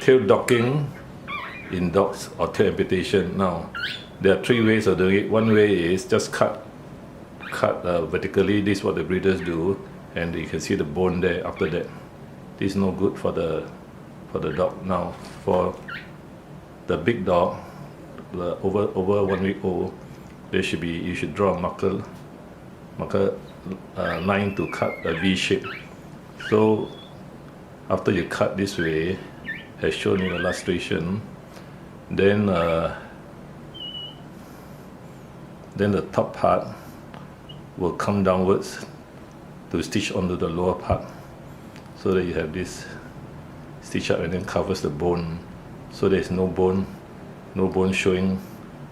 tail docking in dogs or tail amputation. Now, there are three ways of doing it. One way is just cut vertically. This is what the breeders do, and you can see the bone there. After that, this is no good for the dog. Now, for the big dog, the over 1 week old, you should draw a marker line to cut a V shape. So after you cut this way, as shown in the illustration, then the top part will come downwards to stitch onto the lower part, so that you have this stitch up and then covers the bone, so there is no bone showing,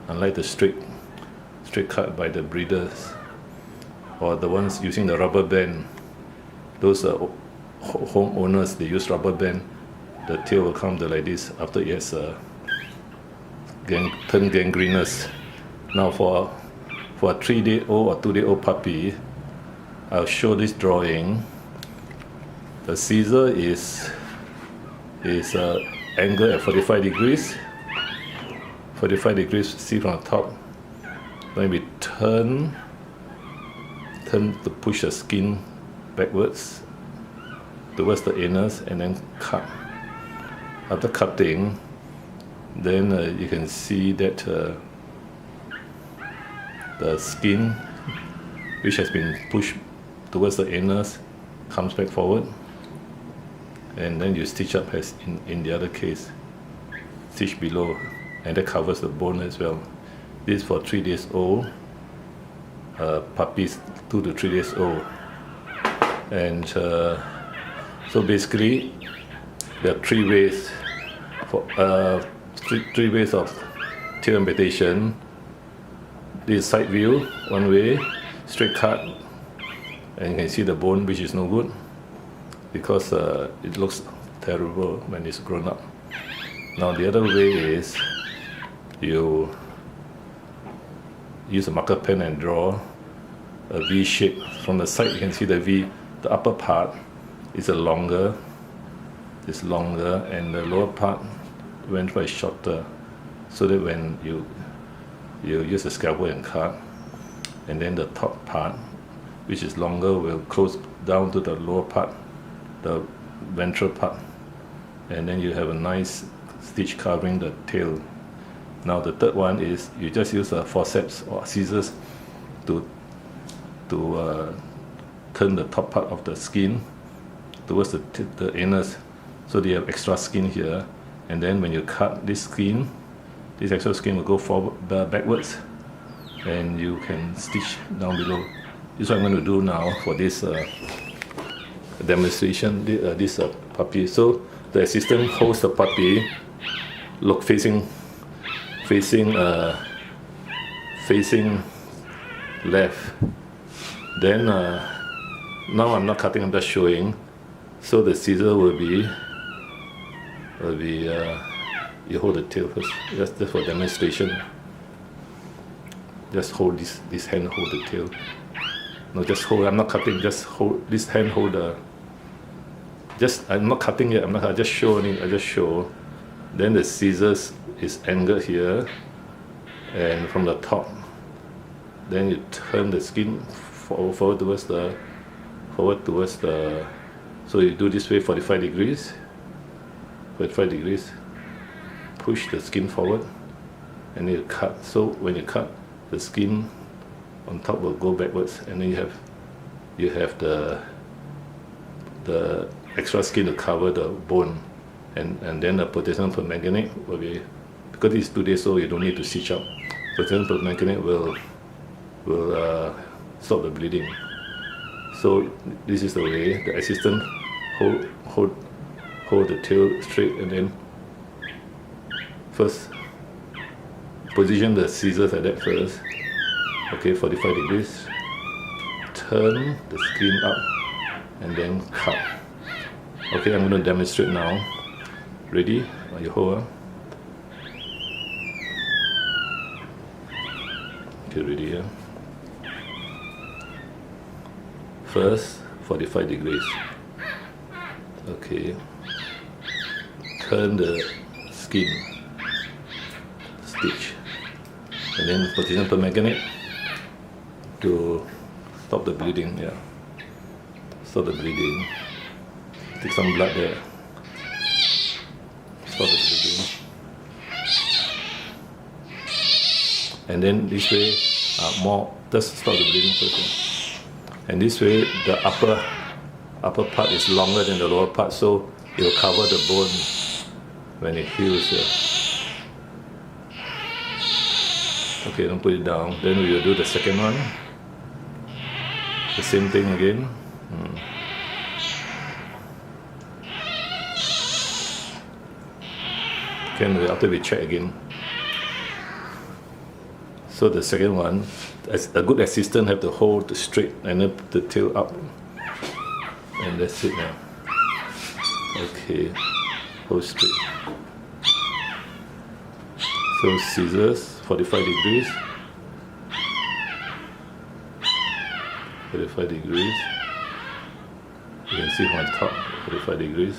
unlike the straight cut by the breeders or the ones using the rubber band. Those homeowners, they use rubber band. The tail will come to like this after it has turned gangrenous. Now for a 3-day-old or 2-day-old puppy, I'll show this drawing. The scissor is angled at 45 degrees. 45 degrees, see from the top. Then we turn to push the skin backwards towards the anus and then cut. After cutting, then you can see that the skin, which has been pushed towards the anus, comes back forward, and then you stitch up as in the other case, stitch below, and that covers the bone as well. This is for 3 days old puppies, 2 to 3 days old. And so basically there are three ways of tail amputation. This is side view, one way, straight cut, and you can see the bone, which is no good because it looks terrible when it's grown up. Now the other way is you use a marker pen and draw a V shape. From the side you can see the V, the upper part is longer, and the lower part went for shorter, so that when you use a scalpel and cut, and then the top part, which is longer, will close down to the lower part, the ventral part, and then you have a nice stitch covering the tail. Now the third one is you just use forceps or scissors to turn the top part of the skin towards the anus, so they have extra skin here, and then when you cut this skin, this extra skin will go forward, backwards, and you can stitch down below. This is what I'm going to do now for this demonstration, this puppy. So the assistant holds the puppy, look facing left. Then now I'm not cutting, I'm just showing. So the scissor will be you hold the tail first, just for demonstration. Just hold this hand, hold the tail. No, just hold. I'm not cutting. Just hold this hand. Hold the. I'm not cutting yet. I just showing. I just show. Then the scissors is angled here, and from the top, then you turn the skin forward towards the. So you do this way 45 degrees. 45 degrees. Push the skin forward, and then you cut. So when you cut, the skin on top will go backwards, and then you have the extra skin to cover the bone, and then the potassium permanganate will be, because it's 2 days old, you don't need to stitch up. Potassium permanganate will stop the bleeding. So this is the way the assistant hold the tail straight, and then first position the scissors like that first. Okay, 45 degrees. Turn the skin up and then cut. Okay, I'm going to demonstrate now. Ready? You hold. Okay, ready here. First, 45 degrees. Okay. turn the skin stitch, and then position per magnet to stop the bleeding. Yeah, stop the bleeding. Take some blood there. Stop the bleeding. And then this way, just stop the bleeding first. Yeah. And this way, the upper part is longer than the lower part, so it will cover the bone when it heals. Yeah. Okay, don't put it down. Then we will do the second one. The same thing again. Okay, after we check again. So the second one, as a good assistant, have to hold the straight and then put the tail up, and that's it now. Okay, hold straight. So scissors, 45 degrees. 45 degrees. You can see from the top, 45 degrees.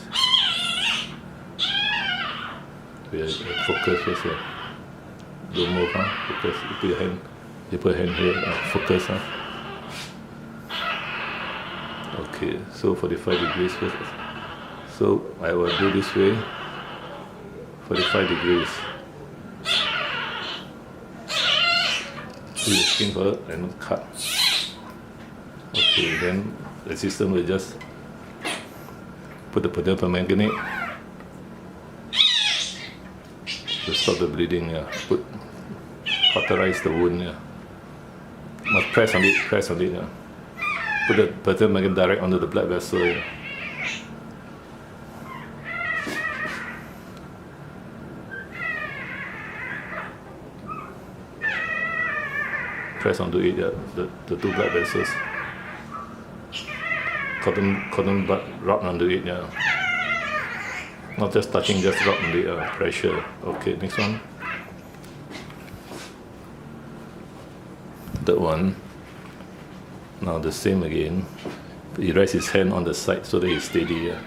We focus first here. Don't move, focus. You put your hand here, focus. Okay, so 45 degrees first. So I will do this way, 45 degrees. Do the skin first and cut. Okay, then the assistant will just put the position per magnet to stop the bleeding. Yeah. Cauterize the wound. Yeah. Must press on it. Yeah. Put the position magnet direct onto the blood vessel. Yeah. Press onto it. Yeah. The two blood vessels. Cotton bud rub onto it. Yeah. Not just touching, just rub on the pressure. Okay, next one. Third one. Now the same again. He rests his hand on the side so that he's steady. Yeah.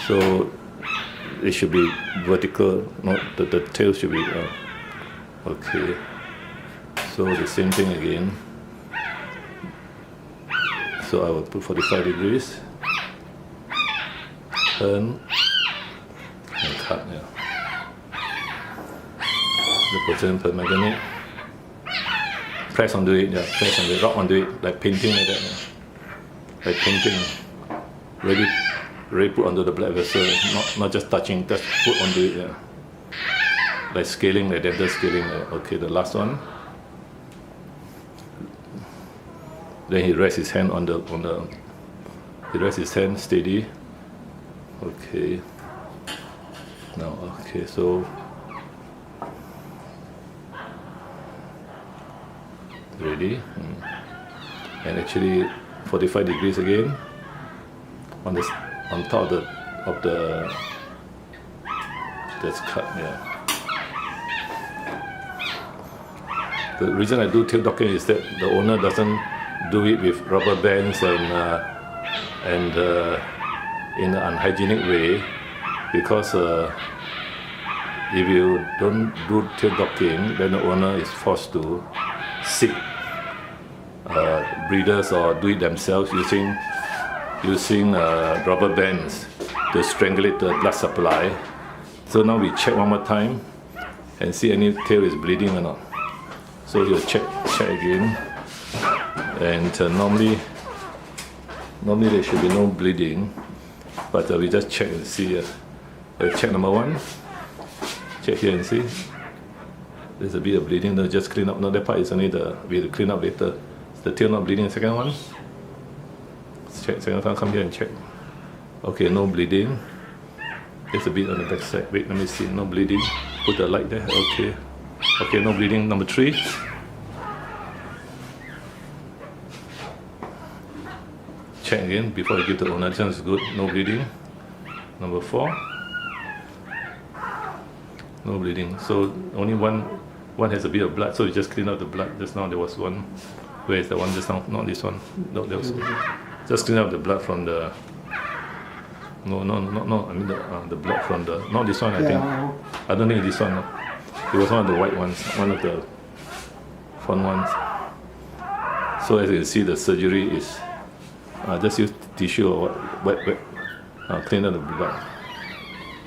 So it should be vertical. Not the tail should be. Okay. So the same thing again. So I will put 45 degrees. Turn and cut. Yeah. The position per magnet. Press onto it. Yeah. Press on it. Rub onto it like painting like that. Yeah. Like painting. Ready put onto the blood vessel. Not just touching. Just put onto it. Yeah. Like scaling, like dental scaling. Yeah. Okay. The last one. Then he rests his hand on the. He rests his hand steady. Okay. Now, okay, so ready, and actually 45 degrees again on top of the that's cut. Yeah. The reason I do tail docking is that the owner doesn't do it with rubber bands and in an unhygienic way, because if you don't do tail docking, then the owner is forced to seek breeders or do it themselves using rubber bands to strangulate the blood supply. So now we check one more time and see any tail is bleeding or not. So you'll check again, and normally there should be no bleeding. But we just check and see. Check number one. Check here and see. There's a bit of bleeding. No, just clean up. No, that part is only we will clean up later. Is the tail not bleeding? Second one. Check. Second one. Come here and check. Okay, no bleeding. There's a bit on the back side. Wait, let me see. No bleeding. Put the light there. Okay. Okay, no bleeding. Number 3. Check again before I give the owner. This one is good. No bleeding. Number 4. No bleeding. So only one has a bit of blood. So you just clean out the blood. Just now there was one. Where is the one just now? Not this one. No, there was. Just clean out the blood from the No. I mean the blood from the, not this one. I think. Yeah. I don't think this one. No. It was one of the white ones, one of the fun ones. So as you can see, the surgery is just use tissue or wet, clean up the blood.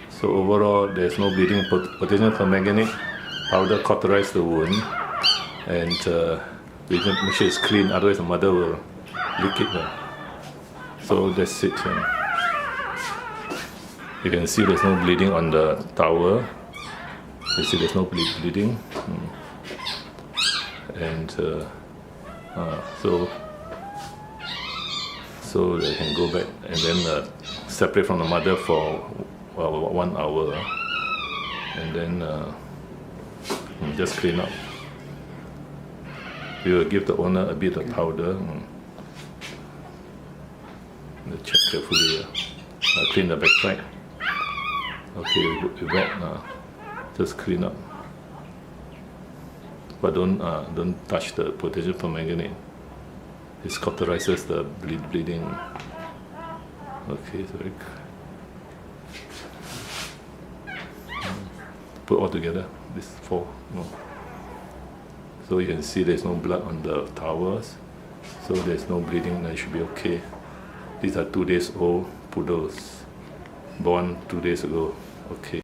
So overall, there's no bleeding. Potassium permanganate powder cauterize the wound, and we can make sure it's clean. Otherwise, the mother will leak it. So that's it. You can see there's no bleeding on the towel. You see there's no bleeding, and so they can go back and then separate from the mother for 1 hour, and then just clean up. We will give the owner a bit of powder. Check carefully. Clean the backside. Okay, we wet. Just clean up, but don't touch the potassium permanganate. It cauterizes the bleeding. Okay, so put all together. This 4. So you can see there's no blood on the towels, so there's no bleeding. That should be okay. These are 2 days old poodles, born 2 days ago. Okay.